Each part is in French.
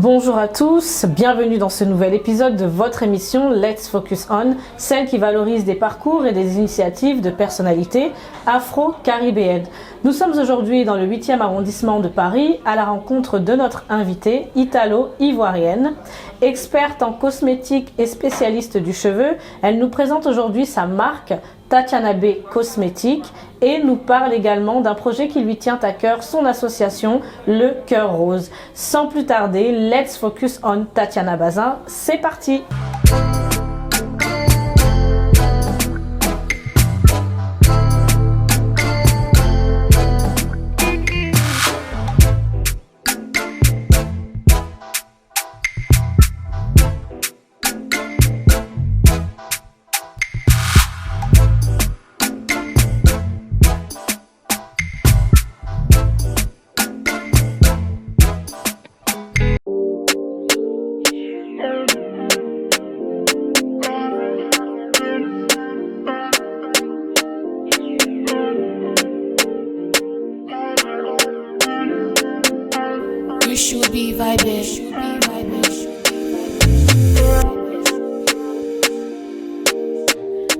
Bonjour à tous, bienvenue dans ce nouvel épisode de votre émission Let's Focus On, celle qui valorise des parcours et des initiatives de personnalités afro-caribéennes. Nous sommes aujourd'hui dans le 8e arrondissement de Paris à la rencontre de notre invitée italo-ivoirienne. Experte en cosmétique et spécialiste du cheveu, elle nous présente aujourd'hui sa marque Tatiana B Cosmétiques et nous parle également d'un projet qui lui tient à cœur, son association Le Cœur Rose. Sans plus tarder, let's focus on Tatiana Bazin. C'est parti!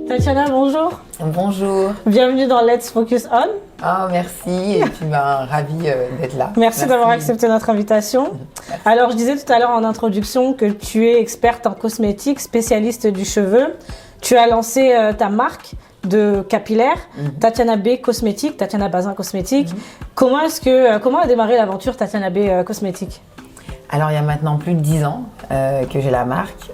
Tatiana, bonjour. Bonjour. Bienvenue dans Let's Focus On. Ah, merci et puis ravie d'être là. Merci d'avoir accepté notre invitation. Merci. Alors, je disais tout à l'heure en introduction que tu es experte en cosmétique, spécialiste du cheveu. Tu as lancé ta marque de capillaire, Tatiana B Cosmétiques, Tatiana Bazin Cosmétiques. Comment a démarré l'aventure Tatiana B Cosmétiques ? Alors, il y a maintenant plus de 10 ans que j'ai la marque.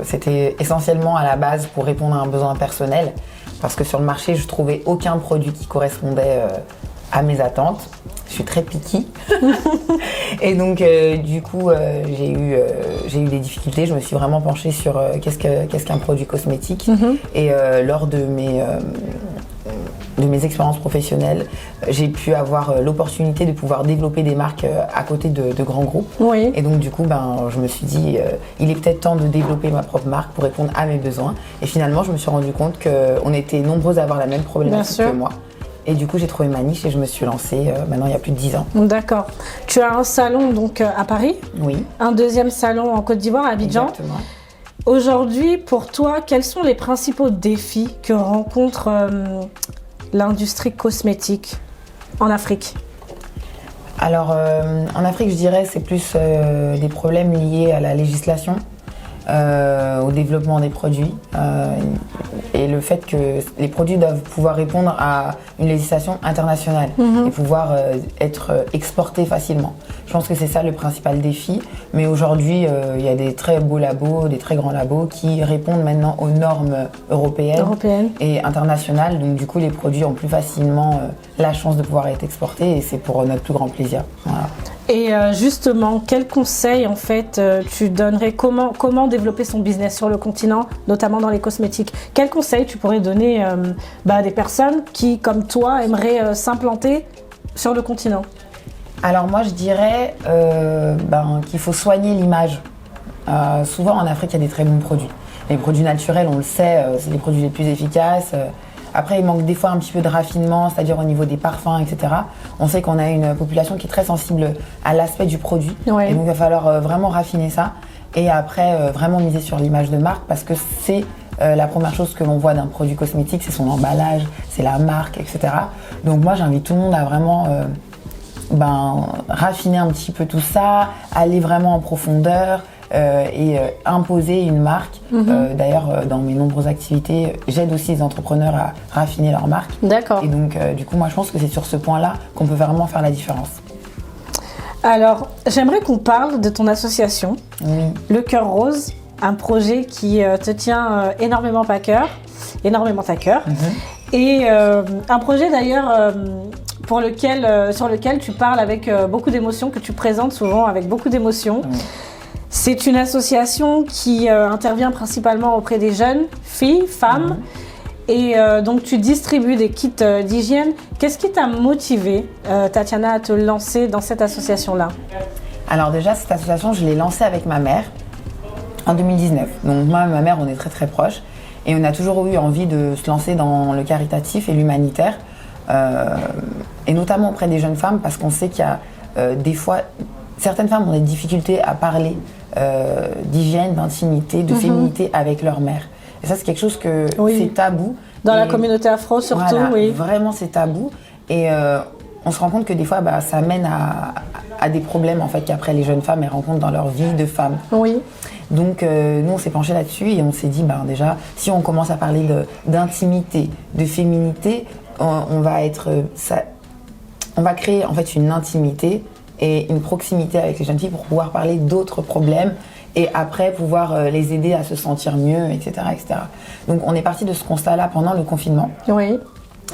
C'était essentiellement à la base pour répondre à un besoin personnel parce que sur le marché, je trouvais aucun produit qui correspondait à mes attentes. Je suis très picky et donc du coup j'ai eu des difficultés. Je me suis vraiment penchée sur qu'est-ce qu'un produit cosmétique et lors de mes expériences professionnelles, j'ai pu avoir l'opportunité de pouvoir développer des marques à côté de grands groupes. Oui. Et donc du coup, je me suis dit, il est peut-être temps de développer ma propre marque pour répondre à mes besoins. Et finalement, je me suis rendu compte qu'on était nombreux à avoir la même problématique que moi. Et du coup, j'ai trouvé ma niche et je me suis lancée maintenant il y a plus de 10 ans. D'accord. Tu as un salon donc à Paris. Oui. Un deuxième salon en Côte d'Ivoire, à Abidjan. Exactement. Aujourd'hui, pour toi, quels sont les principaux défis que rencontre l'industrie cosmétique en Afrique? Alors, en Afrique, je dirais c'est plus des problèmes liés à la législation, au développement des produits et le fait que les produits doivent pouvoir répondre à une législation internationale et pouvoir être exportés facilement. Je pense que c'est ça le principal défi, mais aujourd'hui il y a des très beaux labos, des très grands labos qui répondent maintenant aux normes européennes. Et internationales, donc du coup les produits ont plus facilement la chance de pouvoir être exportés et c'est pour notre plus grand plaisir. Voilà. Et justement, quels conseils en fait tu donnerais, comment développer son business sur le continent, notamment dans les cosmétiques? Quels conseils tu pourrais donner à des personnes qui, comme toi, aimeraient s'implanter sur le continent? Alors moi je dirais qu'il faut soigner l'image. Souvent en Afrique il y a des très bons produits. Les produits naturels, on le sait, c'est les produits les plus efficaces. Après, il manque des fois un petit peu de raffinement, c'est-à-dire au niveau des parfums, etc. On sait qu'on a une population qui est très sensible à l'aspect du produit. Ouais. Et donc, il va falloir vraiment raffiner ça. Et après, vraiment miser sur l'image de marque parce que c'est la première chose que l'on voit d'un produit cosmétique, c'est son emballage, c'est la marque, etc. Donc moi, j'invite tout le monde à vraiment raffiner un petit peu tout ça, aller vraiment en profondeur. Et imposer une marque. D'ailleurs, dans mes nombreuses activités, j'aide aussi les entrepreneurs à raffiner leur marque. D'accord. Et donc, du coup, moi, je pense que c'est sur ce point-là qu'on peut vraiment faire la différence. Alors, j'aimerais qu'on parle de ton association, Le Cœur Rose, un projet qui te tient énormément à cœur. Et un projet d'ailleurs sur lequel tu parles avec beaucoup d'émotions, que tu présentes souvent avec beaucoup d'émotions. C'est une association qui intervient principalement auprès des jeunes filles, femmes, et donc tu distribues des kits d'hygiène. Qu'est-ce qui t'a motivé, Tatiana, à te lancer dans cette association-là? Alors déjà, cette association, je l'ai lancée avec ma mère en 2019. Donc moi et ma mère, on est très très proches et on a toujours eu envie de se lancer dans le caritatif et l'humanitaire. Et notamment auprès des jeunes femmes parce qu'on sait qu'il y a des fois certaines femmes ont des difficultés à parler d'hygiène, d'intimité, de féminité avec leur mère. Et ça, c'est quelque chose que c'est tabou. Dans la communauté afro, surtout, voilà, oui. Vraiment, c'est tabou. Et on se rend compte que des fois, ça mène à des problèmes, en fait, qu'après, les jeunes femmes, elles rencontrent dans leur vie de femme. Oui. Donc, nous, on s'est penché là-dessus et on s'est dit, déjà, si on commence à parler d'intimité, de féminité, on va créer, en fait, une intimité et une proximité avec les jeunes filles pour pouvoir parler d'autres problèmes et après pouvoir les aider à se sentir mieux, etc., etc. Donc on est parti de ce constat-là pendant le confinement. Oui.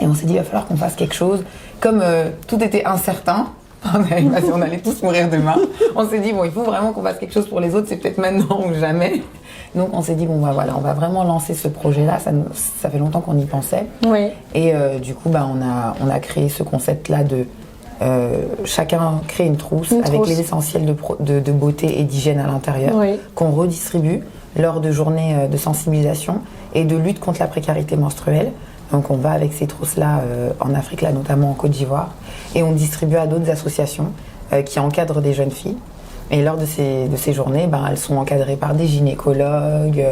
Et on s'est dit, il va falloir qu'on fasse quelque chose. Comme tout était incertain, on allait tous mourir demain, on s'est dit, il faut vraiment qu'on fasse quelque chose pour les autres, c'est peut-être maintenant ou jamais. Donc on s'est dit, voilà, on va vraiment lancer ce projet-là, ça fait longtemps qu'on y pensait. Oui. Et du coup, on a créé ce concept-là de chacun crée une trousse avec les essentiels de beauté et d'hygiène à l'intérieur, qu'on redistribue lors de journées de sensibilisation et de lutte contre la précarité menstruelle. Donc on va avec ces trousses-là en Afrique, là notamment en Côte d'Ivoire, et on distribue à d'autres associations qui encadrent des jeunes filles. Et lors de ces journées, elles sont encadrées par des gynécologues,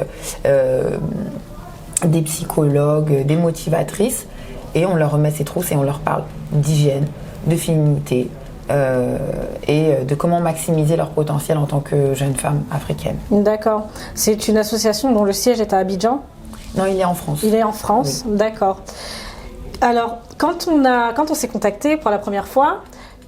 des psychologues, des motivatrices, et on leur remet ces trousses et on leur parle d'hygiène, de féminité et de comment maximiser leur potentiel en tant que jeune femme africaine. D'accord. C'est une association dont le siège est à Abidjan ? Non, il est en France. Il est en France, oui. D'accord. Alors, quand on s'est contacté pour la première fois,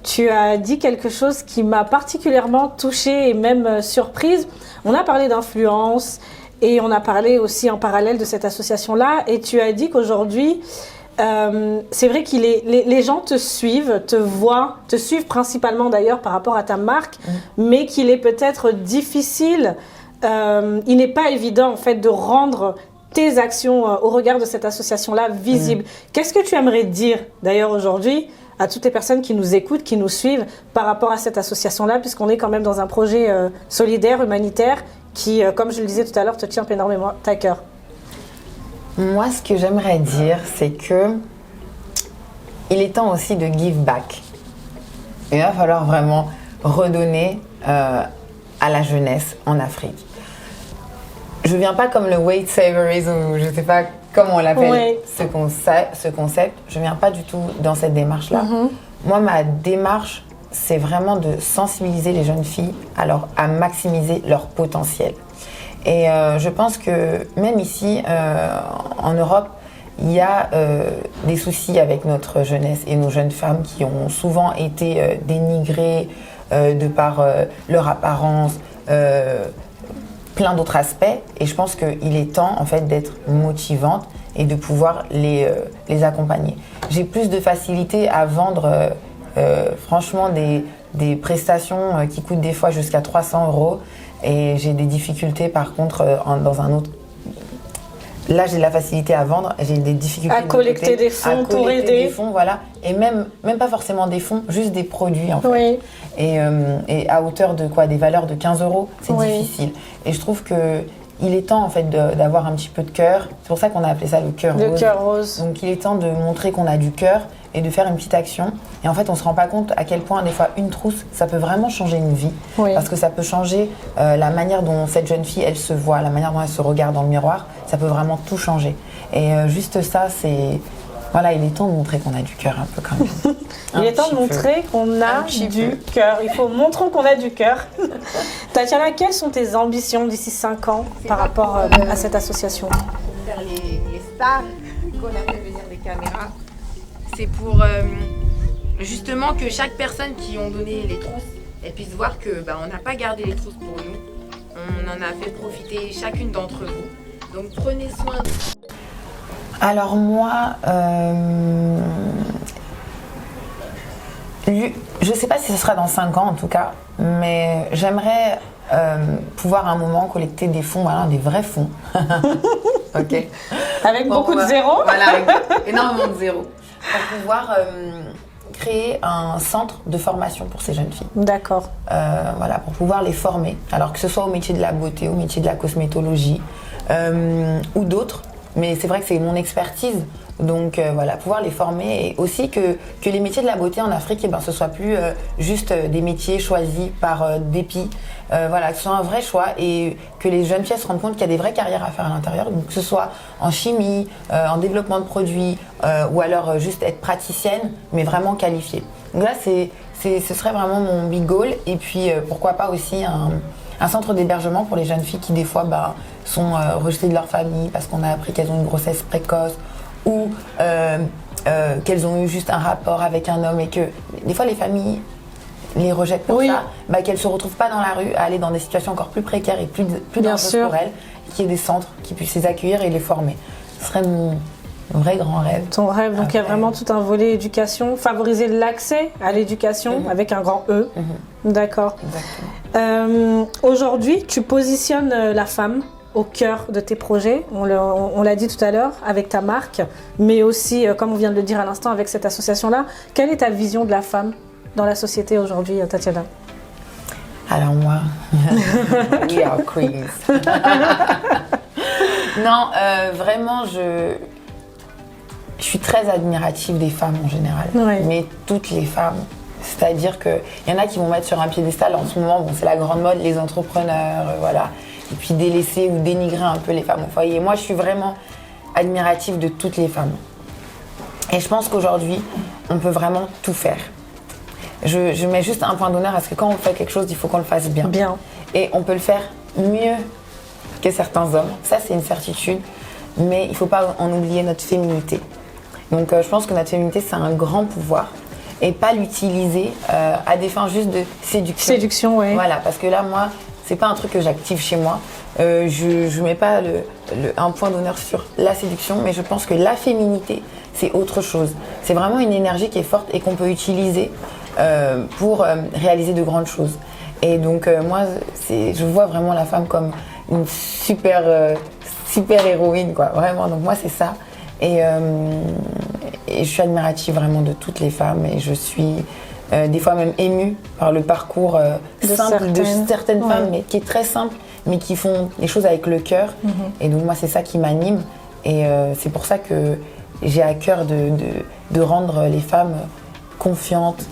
tu as dit quelque chose qui m'a particulièrement touchée et même surprise. On a parlé d'influence et on a parlé aussi en parallèle de cette association-là, et tu as dit qu'aujourd'hui, c'est vrai que les gens te suivent, te voient, te suivent principalement d'ailleurs par rapport à ta marque, mais qu'il est peut-être difficile, il n'est pas évident en fait de rendre tes actions au regard de cette association-là visibles. Qu'est-ce que tu aimerais dire d'ailleurs aujourd'hui à toutes les personnes qui nous écoutent, qui nous suivent par rapport à cette association-là, puisqu'on est quand même dans un projet solidaire, humanitaire, qui, comme je le disais tout à l'heure, te tient énormément à cœur? Moi, ce que j'aimerais dire, c'est que il est temps aussi de give back. Il va falloir vraiment redonner à la jeunesse en Afrique. Je viens pas comme le weight savers ou je sais pas comment on l'appelle, ce concept. Je viens pas du tout dans cette démarche-là. Moi, ma démarche, c'est vraiment de sensibiliser les jeunes filles à maximiser leur potentiel. Et je pense que même ici, en Europe, il y a des soucis avec notre jeunesse et nos jeunes femmes qui ont souvent été dénigrées de par leur apparence, plein d'autres aspects. Et je pense qu'il est temps en fait d'être motivante et de pouvoir les accompagner. J'ai plus de facilité à vendre franchement des prestations qui coûtent des fois jusqu'à 300 €. Et j'ai des difficultés par contre dans un autre. Là, j'ai de la facilité à vendre, j'ai des difficultés à collecter des fonds pour aider. Des fonds, voilà. Et même pas forcément des fonds, juste des produits en fait. Et à hauteur de quoi? Des valeurs de 15 €, c'est difficile. Et je trouve que il est temps en fait d'avoir un petit peu de cœur. C'est pour ça qu'on a appelé ça le cœur rose. Le cœur rose. Donc il est temps de montrer qu'on a du cœur et de faire une petite action. Et en fait, on se rend pas compte à quel point des fois une trousse, ça peut vraiment changer une vie. Parce que ça peut changer la manière dont cette jeune fille, elle se voit, la manière dont elle se regarde dans le miroir. Ça peut vraiment tout changer. Et juste ça, c'est... Voilà, il est temps de montrer qu'on a du cœur un peu quand même. Il est temps de montrer qu'on a du cœur. Il faut montrer qu'on a du cœur. Tatiana, quelles sont tes ambitions d'ici 5 ans par rapport à cette association? Faire les stars qu'on a fait venir des caméras. C'est pour justement que chaque personne qui ont donné les trousses, elle puisse voir que on n'a pas gardé les trousses pour nous. On en a fait profiter chacune d'entre vous. Donc prenez soin de... Alors moi, je sais pas si ce sera dans 5 ans en tout cas, mais j'aimerais pouvoir à un moment collecter des fonds, des vrais fonds. Ok. Avec beaucoup de zéros. Voilà, avec énormément de zéros. Pour pouvoir créer un centre de formation pour ces jeunes filles. D'accord. Voilà, pour pouvoir les former. Alors que ce soit au métier de la beauté, au métier de la cosmétologie ou d'autres. Mais c'est vrai que c'est mon expertise, Donc voilà, pouvoir les former et aussi que les métiers de la beauté en Afrique, ce soit plus juste des métiers choisis par dépit. Voilà, que ce soit un vrai choix et que les jeunes filles se rendent compte qu'il y a des vraies carrières à faire à l'intérieur, donc que ce soit en chimie, en développement de produits ou alors juste être praticienne, mais vraiment qualifiée. Donc là, ce serait vraiment mon big goal. Et puis pourquoi pas aussi un centre d'hébergement pour les jeunes filles qui des fois sont rejetées de leur famille parce qu'on a appris qu'elles ont une grossesse précoce ou qu'elles ont eu juste un rapport avec un homme et que des fois les familles les rejettent pour ça, qu'elles ne se retrouvent pas dans la rue à aller dans des situations encore plus précaires et plus dangereuses pour elles, qu'il y ait des centres qui puissent les accueillir et les former. Ce serait mon vrai grand rêve. Ton rêve, donc il y a vraiment tout un volet éducation, favoriser l'accès à l'éducation avec un grand E. D'accord. Aujourd'hui, tu positionnes la femme au cœur de tes projets, on l'a dit tout à l'heure, avec ta marque, mais aussi, comme on vient de le dire à l'instant, avec cette association-là. Quelle est ta vision de la femme dans la société aujourd'hui, Tatiana? Alors moi, we are queens. Non, vraiment, je suis très admirative des femmes en général, mais toutes les femmes. C'est-à-dire qu'il y en a qui vont mettre sur un piédestal en ce moment, c'est la grande mode, les entrepreneurs, voilà. Et puis délaisser ou dénigrer un peu les femmes au foyer. Moi, je suis vraiment admirative de toutes les femmes. Et je pense qu'aujourd'hui, on peut vraiment tout faire. Je mets juste un point d'honneur à ce que quand on fait quelque chose, il faut qu'on le fasse bien. Et on peut le faire mieux que certains hommes. Ça, c'est une certitude. Mais il ne faut pas en oublier notre féminité. Donc, je pense que notre féminité, c'est un grand pouvoir. Et pas l'utiliser à des fins juste de séduction. Séduction, oui. Voilà, parce que là, moi, c'est pas un truc que j'active chez moi. Je mets pas un point d'honneur sur la séduction, mais je pense que la féminité, c'est autre chose. C'est vraiment une énergie qui est forte et qu'on peut utiliser pour réaliser de grandes choses. Et donc, moi, je vois vraiment la femme comme une super héroïne, quoi. Vraiment, donc moi, c'est ça. Et je suis admirative vraiment de toutes les femmes et je suis des fois même émue par le parcours simple de certaines femmes, mais qui est très simple, mais qui font les choses avec le cœur. Et donc moi, c'est ça qui m'anime. Et c'est pour ça que j'ai à cœur de rendre les femmes confiantes,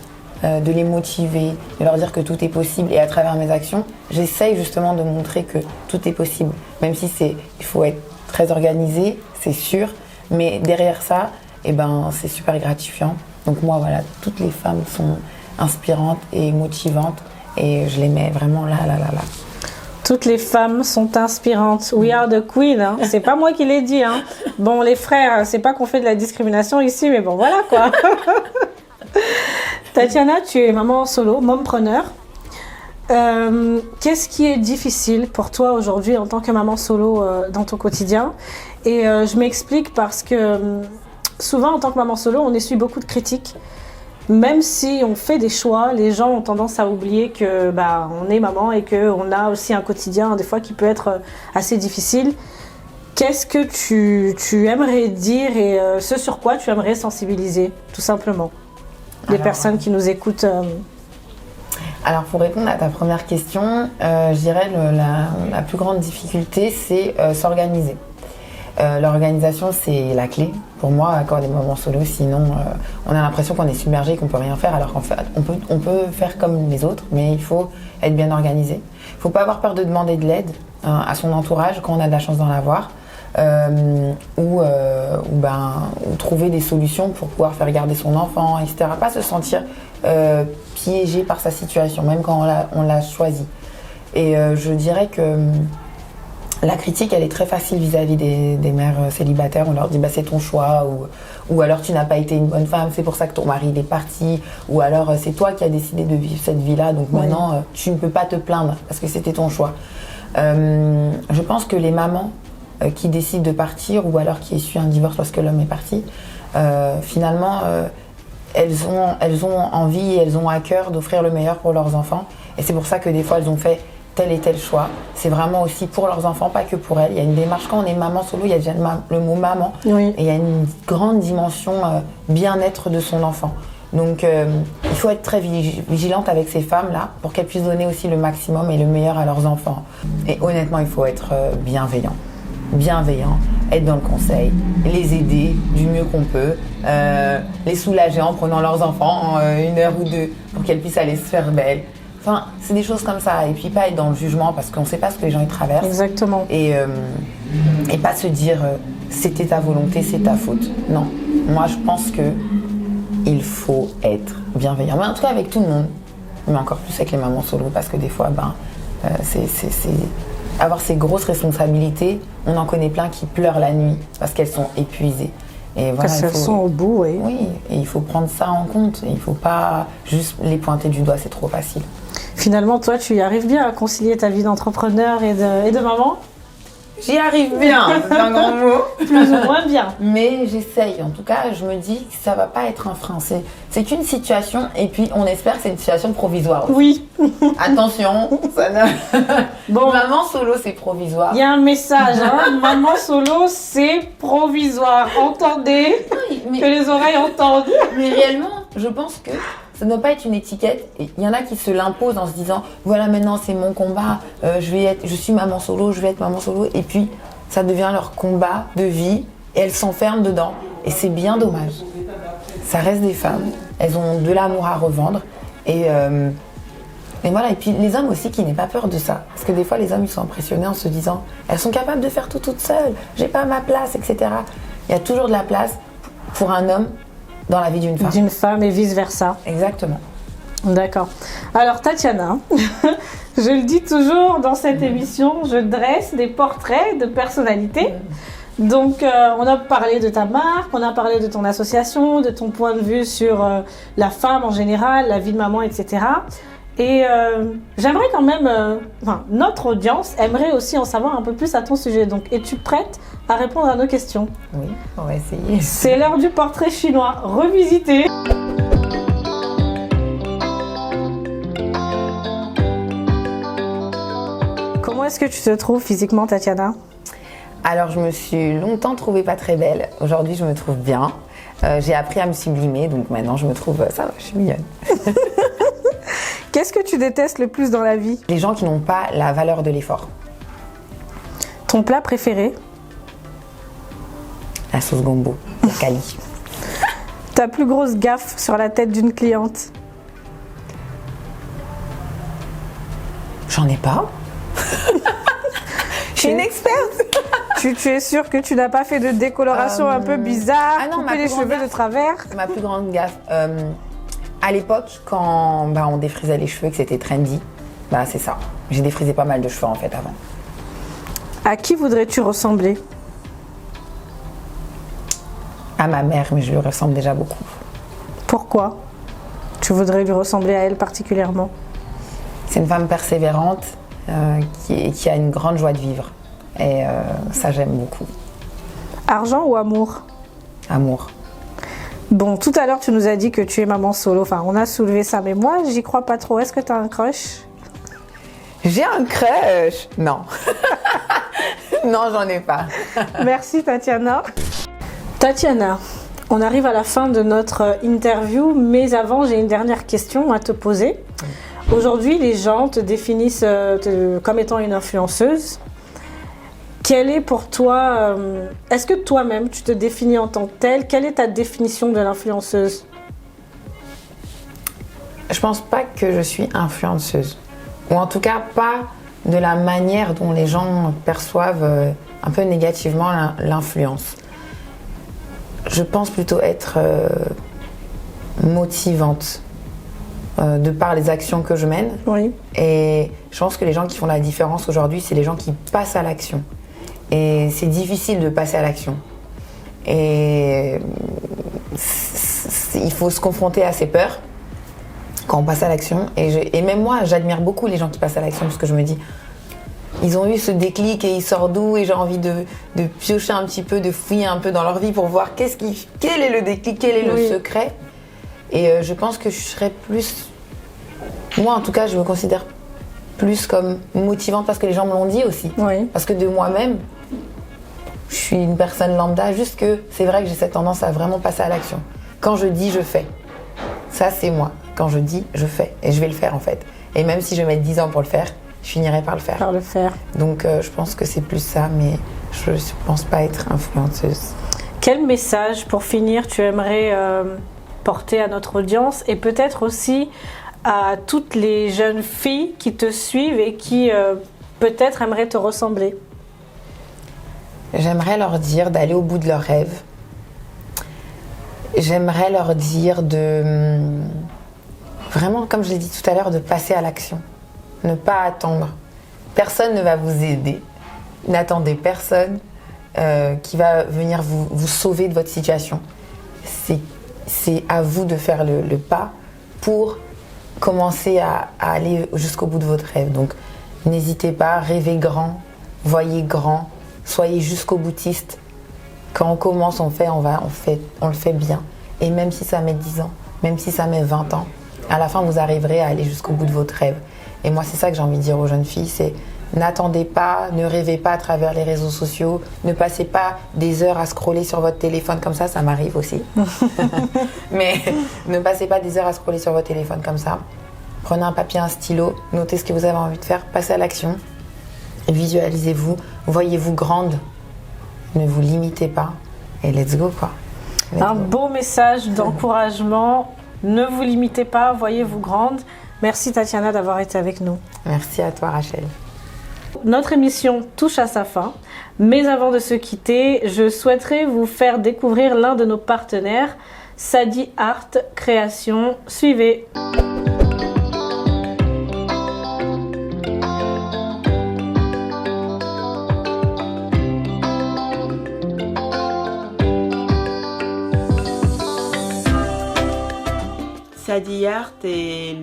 de les motiver, de leur dire que tout est possible. Et à travers mes actions, j'essaye justement de montrer que tout est possible. Même si il faut être très organisé, c'est sûr. Mais derrière ça, c'est super gratifiant. Donc moi, voilà, toutes les femmes sont inspirantes et motivantes et je les mets vraiment là. Toutes les femmes sont inspirantes. We are the queen. Hein. C'est pas moi qui l'ai dit. Hein. Bon, les frères, c'est pas qu'on fait de la discrimination ici, mais bon, voilà quoi. Tatiana, tu es maman solo, mompreneur. Qu'est-ce qui est difficile pour toi aujourd'hui en tant que maman solo dans ton quotidien? Et je m'explique parce que souvent en tant que maman solo, on essuie beaucoup de critiques. Même si on fait des choix, les gens ont tendance à oublier que on est maman et qu'on a aussi un quotidien des fois qui peut être assez difficile. Qu'est-ce que tu aimerais dire et ce sur quoi tu aimerais sensibiliser, tout simplement, les personnes qui nous écoutent? Alors, pour répondre à ta première question, je dirais la plus grande difficulté, c'est s'organiser. L'organisation, c'est la clé pour moi, quand des moments solo. Sinon, on a l'impression qu'on est submergé et qu'on ne peut rien faire, alors qu'en fait, on peut faire comme les autres, mais il faut être bien organisé. Il ne faut pas avoir peur de demander de l'aide à son entourage quand on a de la chance d'en avoir, ou trouver des solutions pour pouvoir faire garder son enfant, etc. Pas se sentir piégé par sa situation, même quand on l'a choisi. Et je dirais que la critique, elle est très facile vis-à-vis des mères célibataires. On leur dit c'est ton choix, ou alors tu n'as pas été une bonne femme, c'est pour ça que ton mari il est parti, ou alors c'est toi qui as décidé de vivre cette vie-là, donc maintenant tu ne peux pas te plaindre parce que c'était ton choix. Je pense que les mamans qui décident de partir ou alors qui essuient un divorce lorsque l'homme est parti, finalement elles ont envie et elles ont à cœur d'offrir le meilleur pour leurs enfants, et c'est pour ça que des fois elles ont fait tel et tel choix. C'est vraiment aussi pour leurs enfants, pas que pour elles. Il y a une démarche, quand on est maman solo, il y a déjà le mot maman, et il y a une grande dimension bien-être de son enfant. Donc il faut être très vigilante avec ces femmes-là pour qu'elles puissent donner aussi le maximum et le meilleur à leurs enfants. Et honnêtement, il faut être bienveillant. être dans le conseil, les aider du mieux qu'on peut, les soulager en prenant leurs enfants 1 heure ou 2 pour qu'elles puissent aller se faire belle. Enfin, c'est des choses comme ça. Et puis pas être dans le jugement parce qu'on ne sait pas ce que les gens y traversent. Exactement. Et pas se dire c'était ta volonté, c'est ta faute. Non. Moi, je pense que il faut être bienveillant. Mais en tout cas avec tout le monde. Mais encore plus avec les mamans solo parce que des fois, c'est avoir ces grosses responsabilités. On en connaît plein qui pleurent la nuit parce qu'elles sont épuisées. Et voilà, Parce qu'elles sont au bout, oui. Oui, et il faut prendre ça en compte. Il ne faut pas juste les pointer du doigt, c'est trop facile. Finalement, toi, tu y arrives bien à concilier ta vie d'entrepreneur et de maman? J'y arrive bien, c'est un grand mot. Plus ou moins bien. Mais j'essaye. En tout cas, je me dis que ça va pas être un frein. C'est qu'une situation et puis on espère que c'est une situation provisoire. Oui. Attention, ça ne... Bon, Maman solo, c'est provisoire. il y a un message, hein. Maman solo, c'est provisoire. Entendez, Mais, que les oreilles entendent. mais réellement, je pense que ça ne doit pas être une étiquette. Il y en a qui se l'imposent en se disant voilà, maintenant c'est mon combat, je suis maman solo, je vais être maman solo. Et puis ça devient leur combat de vie et elles s'enferment dedans. Et c'est bien dommage. Ça reste des femmes, elles ont de l'amour à revendre. Et voilà. Et puis les hommes aussi qui n'aient pas peur de ça. Parce que des fois les hommes ils sont impressionnés en se disant elles sont capables de faire tout toutes seules, j'ai pas ma place, etc. Il y a toujours de la place pour un homme dans la vie d'une femme. D'une femme et vice-versa. Exactement. D'accord. Alors, Tatiana, je le dis toujours dans cette émission, je dresse des portraits de personnalités. Donc, on a parlé de ta marque, on a parlé de ton association, de ton point de vue sur la femme en général, la vie de maman, etc. Et j'aimerais quand même, notre audience aimerait aussi en savoir un peu plus à ton sujet. Donc, es-tu prête à répondre à nos questions? Oui, on va essayer. C'est l'heure du portrait chinois revisité. Comment est-ce que tu te trouves physiquement, Tatiana? Alors, je me suis longtemps trouvée pas très belle. Aujourd'hui, je me trouve bien. J'ai appris à me sublimer, donc maintenant, je me trouve... Ça va, je suis mignonne. Qu'est-ce que tu détestes le plus dans la vie? Les gens qui n'ont pas la valeur de l'effort. Ton plat préféré? La sauce gombo, la Cali. Ta plus grosse gaffe sur la tête d'une cliente? J'en ai pas. Je suis une experte. Tu es sûre que tu n'as pas fait de décoloration un peu bizarre, ah non, couper les cheveux de travers? Ma plus grande gaffe, à l'époque, quand on défrisait les cheveux, que c'était trendy, c'est ça. J'ai défrisé pas mal de cheveux en fait avant. À qui voudrais-tu ressembler? À ma mère, mais je lui ressemble déjà beaucoup. Pourquoi tu voudrais lui ressembler à elle particulièrement? C'est une femme persévérante qui a une grande joie de vivre. Et ça, j'aime beaucoup. Argent ou amour? Amour. Bon, tout à l'heure, tu nous as dit que tu es maman solo. Enfin, on a soulevé ça, mais moi, j'y crois pas trop. Est-ce que tu as un crush? J'ai un crush? Non. Non, j'en ai pas. Merci, Tatiana. Tatiana, on arrive à la fin de notre interview, mais avant, j'ai une dernière question à te poser. Aujourd'hui, les gens te définissent comme étant une influenceuse. Quelle est pour toi, est-ce que toi-même, tu te définis en tant que telle? Quelle est ta définition de l'influenceuse? Je pense pas que je suis influenceuse. Ou en tout cas, pas de la manière dont les gens perçoivent un peu négativement l'influence. Je pense plutôt être motivante de par les actions que je mène. Oui. Et je pense que les gens qui font la différence aujourd'hui, c'est les gens qui passent à l'action. Et c'est difficile de passer à l'action. Et il faut se confronter à ses peurs quand on passe à l'action. Et même moi, j'admire beaucoup les gens qui passent à l'action parce que je me dis, ils ont eu ce déclic et ils sortent d'où et j'ai envie de piocher un petit peu, de fouiller un peu dans leur vie pour voir quel est le déclic, quel est le secret. Et je pense que je serais plus... Moi, en tout cas, je me considère plus comme motivante parce que les gens me l'ont dit aussi. Oui. Parce que de moi-même, je suis une personne lambda, juste que c'est vrai que j'ai cette tendance à vraiment passer à l'action. Quand je dis, je fais. Ça, c'est moi. Quand je dis, je fais. Et je vais le faire, en fait. Et même si je vais mettre 10 ans pour le faire, je finirai par le faire. Par le faire. Donc, je pense que c'est plus ça. Mais je ne pense pas être influenceuse. Quel message, pour finir, tu aimerais porter à notre audience et peut-être aussi à toutes les jeunes filles qui te suivent et qui peut-être aimeraient te ressembler? J'aimerais leur dire d'aller au bout de leurs rêves. J'aimerais leur dire de, vraiment, comme je l'ai dit tout à l'heure, de passer à l'action. Ne pas attendre. Personne ne va vous aider. N'attendez personne qui va venir vous sauver de votre situation. C'est à vous de faire le pas pour commencer à aller jusqu'au bout de votre rêve. Donc, n'hésitez pas, rêvez grand, voyez grand, soyez jusqu'au boutiste. Quand on commence, on le fait bien. Et même si ça met 10 ans, même si ça met 20 ans, à la fin, vous arriverez à aller jusqu'au bout de votre rêve. Et moi, c'est ça que j'ai envie de dire aux jeunes filles, c'est n'attendez pas, ne rêvez pas à travers les réseaux sociaux, ne passez pas des heures à scroller sur votre téléphone comme ça m'arrive aussi. Mais ne passez pas des heures à scroller sur votre téléphone comme ça. Prenez un papier, un stylo, notez ce que vous avez envie de faire, passez à l'action. Visualisez-vous, voyez-vous grande, ne vous limitez pas et let's go quoi. Un beau message d'encouragement, ne vous limitez pas, voyez-vous grande. Merci Tatiana d'avoir été avec nous. Merci à toi Rachel. Notre émission touche à sa fin, mais avant de se quitter, je souhaiterais vous faire découvrir l'un de nos partenaires, Sadi Art Création. Suivez. Sadi Art est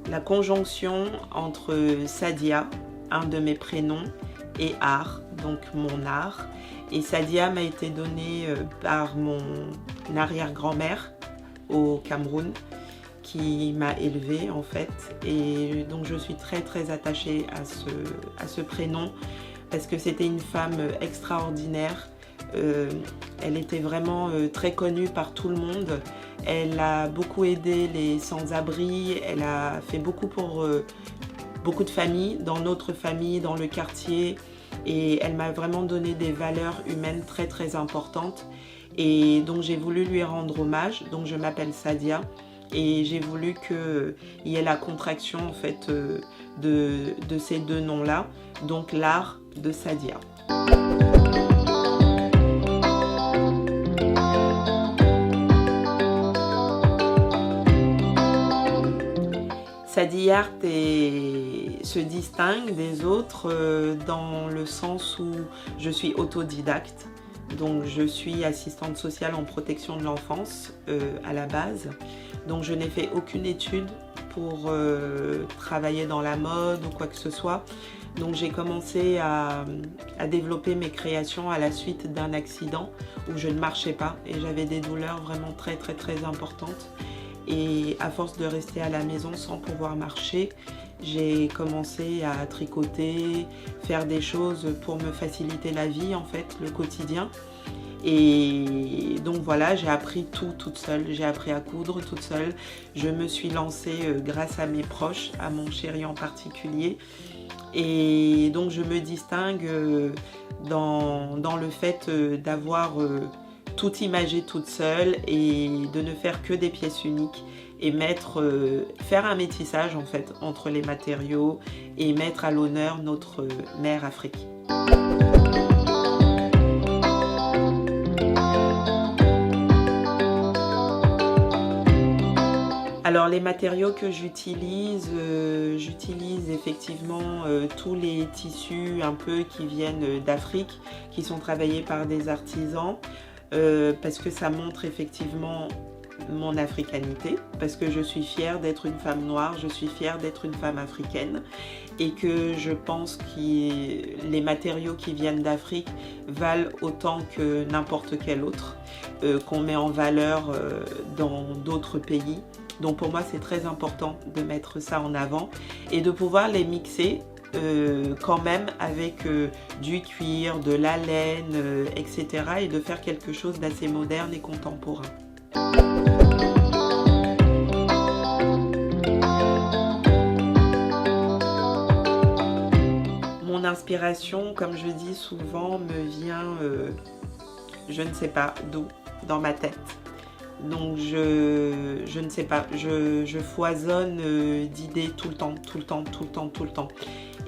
la conjonction entre Sadia, un de mes prénoms, et art, donc mon art. Et Sadia m'a été donnée par mon arrière-grand-mère au Cameroun, qui m'a élevée en fait. Et donc je suis très très attachée à ce prénom parce que c'était une femme extraordinaire. Elle était vraiment très connue par tout le monde. Elle a beaucoup aidé les sans-abri. Elle a fait beaucoup pour beaucoup de familles, dans notre famille, dans le quartier. Et elle m'a vraiment donné des valeurs humaines très très importantes. Et donc j'ai voulu lui rendre hommage. Donc je m'appelle Sadia. Et j'ai voulu qu'il y ait la contraction en fait de ces deux noms-là. Donc l'art de Sadia. Sadi Art se distingue des autres dans le sens où je suis autodidacte. Donc je suis assistante sociale en protection de l'enfance à la base. Donc je n'ai fait aucune étude pour travailler dans la mode ou quoi que ce soit. Donc j'ai commencé à développer mes créations à la suite d'un accident où je ne marchais pas et j'avais des douleurs vraiment très très très importantes. Et à force de rester à la maison sans pouvoir marcher, j'ai commencé à tricoter, faire des choses pour me faciliter la vie en fait, le quotidien. Et donc voilà, j'ai appris tout toute seule, j'ai appris à coudre toute seule. Je me suis lancée grâce à mes proches, à mon chéri en particulier. Et donc je me distingue dans le fait d'avoir tout imagé toute seule et de ne faire que des pièces uniques et faire un métissage en fait entre les matériaux et mettre à l'honneur notre mère Afrique. Alors les matériaux que j'utilise effectivement tous les tissus un peu qui viennent d'Afrique, qui sont travaillés par des artisans. Parce que ça montre effectivement mon africanité, parce que je suis fière d'être une femme noire, je suis fière d'être une femme africaine et que je pense que les matériaux qui viennent d'Afrique valent autant que n'importe quel autre qu'on met en valeur dans d'autres pays. Donc pour moi c'est très important de mettre ça en avant et de pouvoir les mixer quand même avec du cuir, de la laine, etc. et de faire quelque chose d'assez moderne et contemporain. Mon inspiration, comme je dis souvent, me vient, je ne sais pas d'où, dans ma tête. Donc je ne sais pas, je foisonne d'idées tout le temps.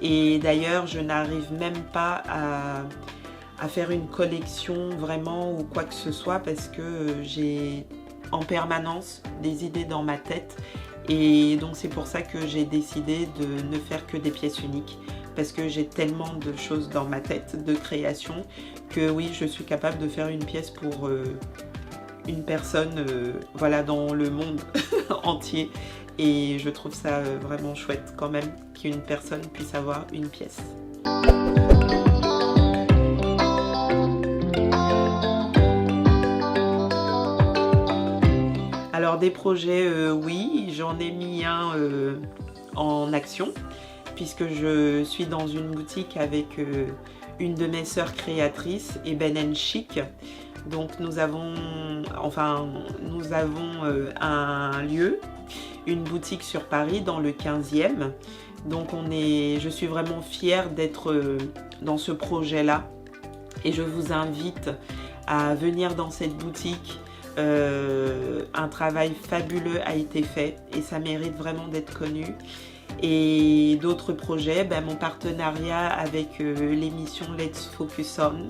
Et d'ailleurs, je n'arrive même pas à faire une collection vraiment ou quoi que ce soit parce que j'ai en permanence des idées dans ma tête. Et donc c'est pour ça que j'ai décidé de ne faire que des pièces uniques. Parce que j'ai tellement de choses dans ma tête de création que oui, je suis capable de faire une pièce pour une personne voilà, dans le monde entier. Et je trouve ça vraiment chouette quand même qu'une personne puisse avoir une pièce. Alors des projets, oui, j'en ai mis un en action puisque je suis dans une boutique avec une de mes sœurs créatrices, Eben & Chic. Donc nous avons un lieu, une boutique sur Paris dans le 15e. Donc je suis vraiment fière d'être dans ce projet-là et je vous invite à venir dans cette boutique. Un travail fabuleux a été fait et ça mérite vraiment d'être connu. Et d'autres projets, mon partenariat avec l'émission Let's Focus On.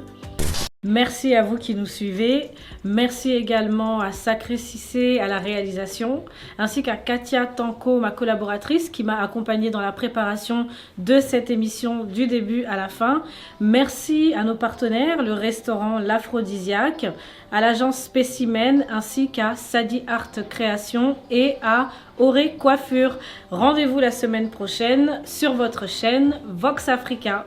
Merci à vous qui nous suivez. Merci également à Sacré Cissé à la réalisation, ainsi qu'à Katia Tanko, ma collaboratrice, qui m'a accompagnée dans la préparation de cette émission du début à la fin. Merci à nos partenaires, le restaurant L'Aphrodisiaque, à l'agence Spécimen, ainsi qu'à Sadi Art Création et à Auré Coiffure. Rendez-vous la semaine prochaine sur votre chaîne Vox Africa.